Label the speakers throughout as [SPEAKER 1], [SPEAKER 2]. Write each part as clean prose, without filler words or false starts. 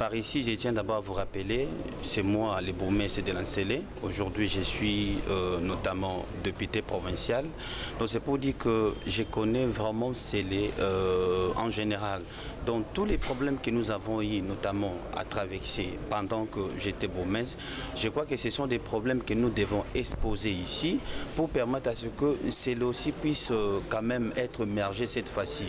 [SPEAKER 1] par ici, je tiens d'abord à vous rappeler, c'est moi, le bourgmestre de Lancelé. Aujourd'hui, je suis notamment député provincial. Donc c'est pour dire que je connais vraiment Ncélé en général. Donc tous les problèmes que nous avons eu, notamment à traverser pendant que j'étais bourgmestre, je crois que ce sont des problèmes que nous devons exposer ici pour permettre à ce que Ncélé aussi puisse quand même être mergé cette fois-ci.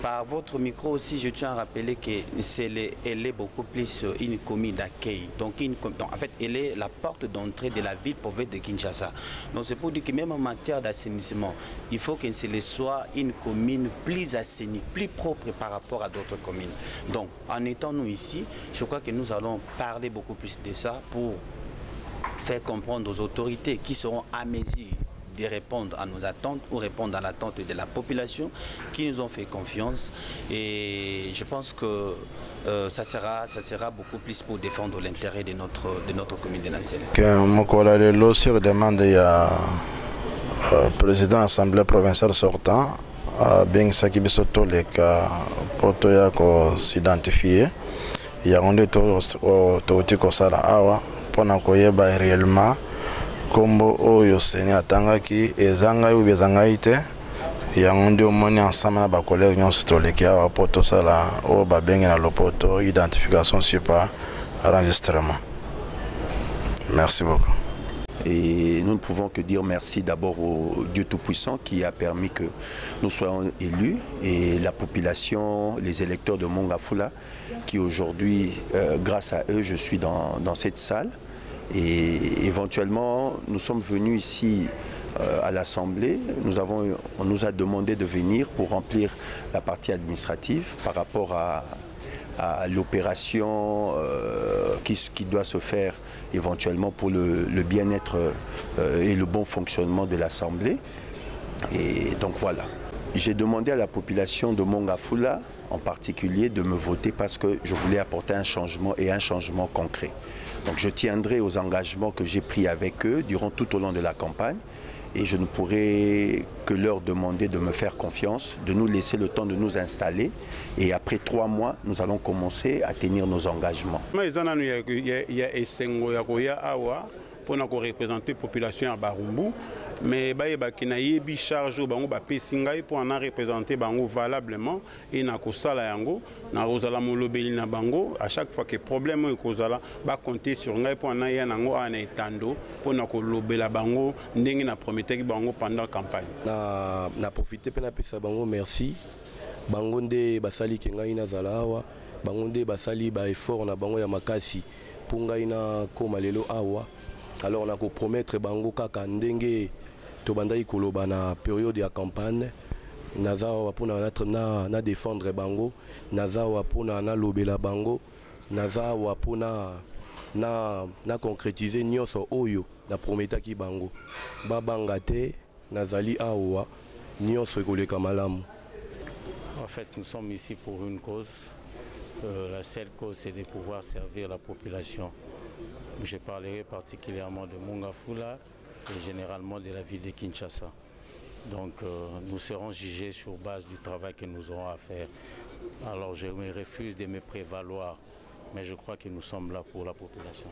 [SPEAKER 1] Par votre micro aussi, je tiens à rappeler que Ncélé, elle est beaucoup plus une commune d'accueil. Donc en fait, elle est la porte d'entrée de la ville province de Kinshasa. Donc c'est pour dire que même en matière d'assainissement, il faut que Ncélé soit une commune plus assainie, plus propre par rapport à d'autres communes. Donc en étant nous ici, je crois que nous allons parler beaucoup plus de ça pour faire comprendre aux autorités qui seront à mesure de répondre à nos attentes ou répondre à l'attente de la population qui nous ont fait confiance. Et je pense que ça sera beaucoup plus pour défendre l'intérêt de notre commune de Lancelé.
[SPEAKER 2] Le sur demande président de l'Assemblée provinciale sortant, bien Saki Bisoto pour s'identifier. Il y a un autre sala awa pour koyeba réellement kombo oyo seni atangaki ezanga ou bezangaite ya ngondi omoni ensemble na ba collègues nyonso toleki awa po tosala o babenge na lopoto identification sur pas enregistrement. Merci beaucoup.
[SPEAKER 3] Et nous ne pouvons que dire merci d'abord au Dieu Tout-Puissant qui a permis que nous soyons élus et la population, les électeurs de Mongafula qui aujourd'hui, grâce à eux, je suis dans cette salle. Et éventuellement, nous sommes venus ici à l'Assemblée. On nous a demandé de venir pour remplir la partie administrative par rapport à l'opération qui doit se faire éventuellement pour le bien-être et le bon fonctionnement de l'Assemblée. Et donc voilà. J'ai demandé à la population de Mongafula en particulier de me voter parce que je voulais apporter un changement et un changement concret. Donc je tiendrai aux engagements que j'ai pris avec eux durant tout au long de la campagne et je ne pourrai que leur demander de me faire confiance, de nous laisser le temps de nous installer et après 3 mois, nous allons commencer à tenir nos engagements.
[SPEAKER 4] Pour représenter la population à Barumbu, mais il y a charge pour en représenter valablement et na kosala yango na rozala molobeli na bango à chaque fois que problème est kozala ba compter sur ngai pour na ya nango ana etando pour na kolobela bango ndenge na prometaki bango pendant campagne
[SPEAKER 5] na profiter pena pesa bango merci bango nde basali ke ngai na zala awa bango nde basali ba effort na bango ya makasi pour ngai na koma lelo awa. Alors on a promettre bango kaka ndenge to bandai koloba na période ya campagne nazawa pona na défendre bango nazawa pona na lobela bango nazawa pona na concrétiser nyonso oyo na prometaki bango babanga te nazali awa nyonso ekoleka malamu.
[SPEAKER 1] En fait, nous sommes ici pour une cause. La seule cause, c'est de pouvoir servir la population. Je parlerai particulièrement de Mongafula et généralement de la ville de Kinshasa. Donc nous serons jugés sur base du travail que nous aurons à faire. Alors je me refuse de me prévaloir, mais je crois que nous sommes là pour la population.